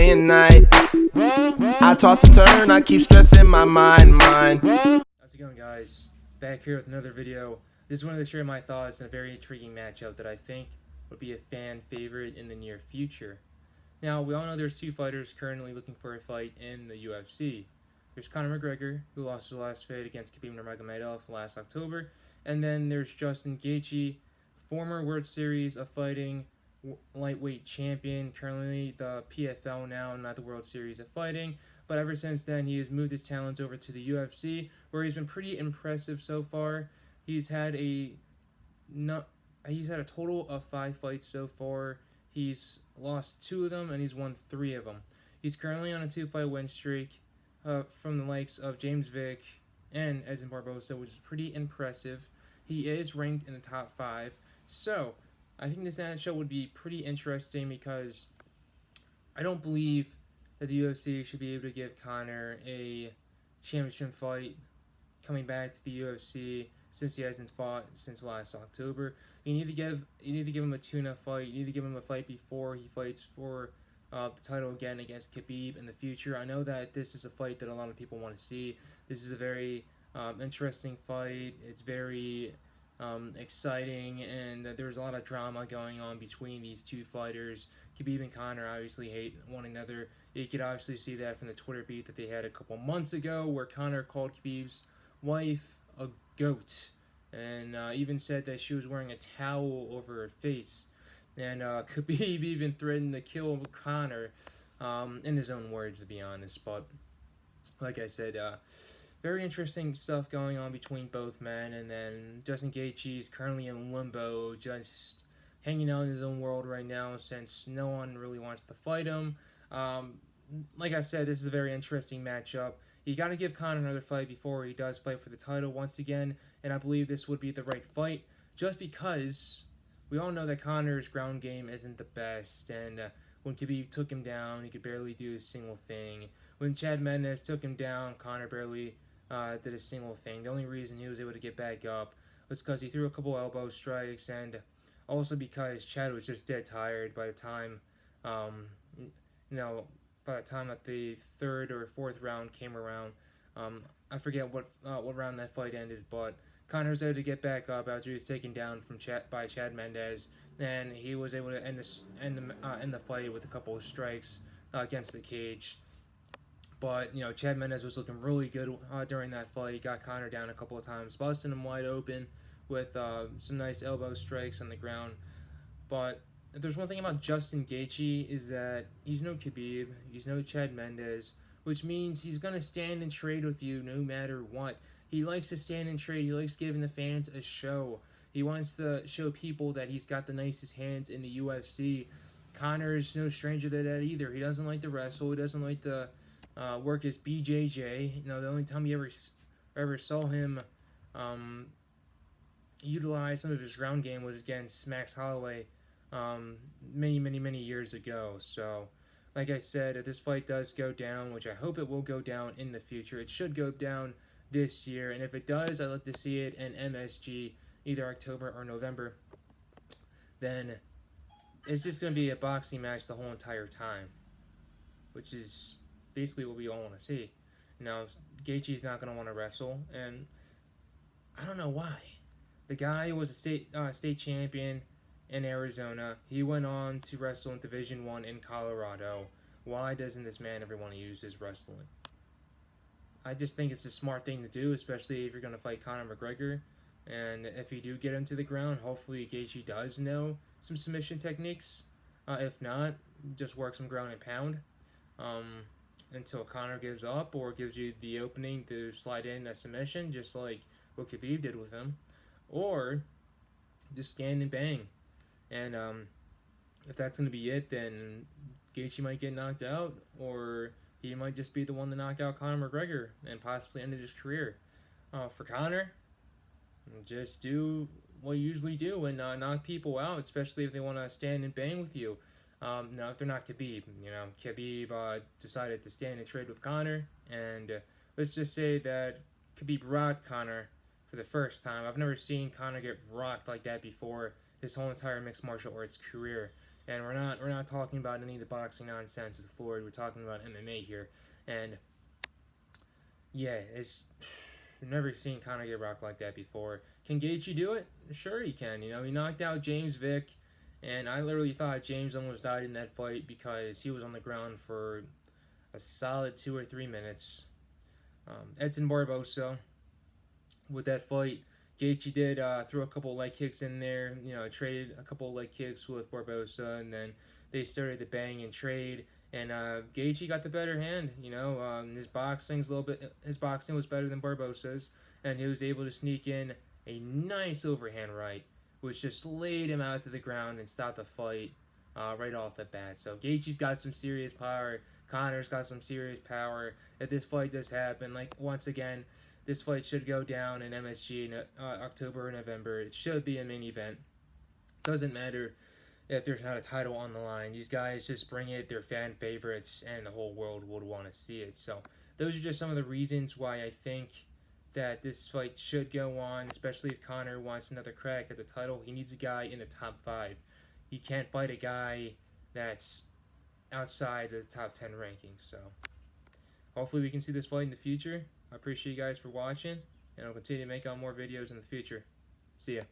day and night. I toss and turn, I keep stressing my mind. How's it going, guys? Back here with another video. Just wanted to share my thoughts on a very intriguing matchup that I think would be a fan favorite in the near future. Now, we all know there's two fighters currently looking for a fight in the UFC. There's Conor Mcgregor, who lost his last fight against Khabib Nurmagomedov last October, and then there's Justin Gaethje, former World Series of Fighting lightweight champion, currently the PFL now, not the World Series of Fighting. But ever since then, he has moved his talents over to the UFC, where he's been pretty impressive so far. He's had a total of 5 fights so far. He's lost 2 of them, and he's won 3 of them. He's currently on a 2-fight win streak from the likes of James Vick and Edson Barbosa, which is pretty impressive. He is ranked in the top 5. So, I think this matchup would be pretty interesting because I don't believe that the UFC should be able to give Conor a championship fight coming back to the UFC since he hasn't fought since last October. You need to give him a tune-up fight. You need to give him a fight before he fights for the title again against Khabib in the future. I know that this is a fight that a lot of people want to see. This is a very interesting fight. It's very exciting, and there's a lot of drama going on between these two fighters. Khabib and Conor obviously hate one another. You could obviously see that from the Twitter beat that they had a couple months ago, where Conor called Khabib's wife a goat, and even said that she was wearing a towel over her face. And Khabib even threatened to kill Conor, in his own words, to be honest. But like I said, very interesting stuff going on between both men. And then Justin Gaethje is currently in limbo, just hanging out in his own world right now since no one really wants to fight him. Like I said, this is a very interesting matchup. You got to give Conor another fight before he does fight for the title once again, and I believe this would be the right fight, just because we all know that Conor's ground game isn't the best, and when Khabib took him down, he could barely do a single thing. When Chad Mendes took him down, Conor barely did a single thing. The only reason he was able to get back up was because he threw a couple elbow strikes, and also because Chad was just dead tired by the time, by the time that the 3rd or 4th round came around. I forget what round that fight ended, but Conor was able to get back up after he was taken down by Chad Mendes, and he was able to end the fight with a couple of strikes against the cage. But, Chad Mendes was looking really good during that fight. He got Conor down a couple of times, busting him wide open with some nice elbow strikes on the ground. But if there's one thing about Justin Gaethje, is that he's no Khabib, he's no Chad Mendes, which means he's going to stand and trade with you no matter what. He likes to stand and trade. He likes giving the fans a show. He wants to show people that he's got the nicest hands in the UFC. Conor's no stranger to that either. He doesn't like to wrestle. He doesn't like to work his BJJ. The only time you ever saw him utilize some of his ground game was against Max Holloway many years ago. So, like I said, if this fight does go down, which I hope it will go down in the future, it should go down this year, and if it does, I'd like to see it in MSG, either October or November. Then it's just going to be a boxing match the whole entire time, which is basically what we all want to see. Gaethje's not going to want to wrestle, and I don't know why. The guy was a state champion in Arizona. He went on to wrestle in Division 1 in Colorado. Why doesn't this man ever want to use his wrestling? I just think it's a smart thing to do, especially if you're going to fight Conor McGregor. And if you do get him to the ground, hopefully Gaethje does know some submission techniques. If not, just work some ground and pound until Conor gives up or gives you the opening to slide in a submission, just like what Khabib did with him. Or just stand and bang. And if that's going to be it, then Gaethje might get knocked out, or he might just be the one to knock out Conor McGregor and possibly end his career. For Conor, just do what you usually do and knock people out, especially if they want to stand and bang with you. Now, if they're not Khabib, Khabib decided to stand and trade with Conor, and let's just say that Khabib rocked Conor for the first time. I've never seen Conor get rocked like that before his whole entire mixed martial arts career. And we're not talking about any of the boxing nonsense with Floyd. We're talking about MMA here. And yeah, I've never seen Conor get rocked like that before. Can Gaethje do it? Sure he can. You know, he knocked out James Vick, and I literally thought James almost died in that fight because he was on the ground for a solid 2 or 3 minutes. Edson Barbosa, with that fight, Gaethje did throw a couple leg kicks in there. You know, traded a couple leg kicks with Barbosa, and then they started to bang and trade. And Gaethje got the better hand. You know, his boxing was better than Barbosa's, and he was able to sneak in a nice overhand right, which just laid him out to the ground and stopped the fight right off the bat. So Gaethje's got some serious power. Conor's got some serious power. If this fight does happen, like once again, this fight should go down in MSG in October or November. It should be a main event. Doesn't matter if there's not a title on the line. These guys just bring it. They're fan favorites, and the whole world would want to see it. So those are just some of the reasons why I think that this fight should go on, especially if Conor wants another crack at the title. He needs a guy in the top 5. He can't fight a guy that's outside the top 10 rankings. So hopefully we can see this fight in the future. I appreciate you guys for watching, and I'll continue to make out more videos in the future. See ya.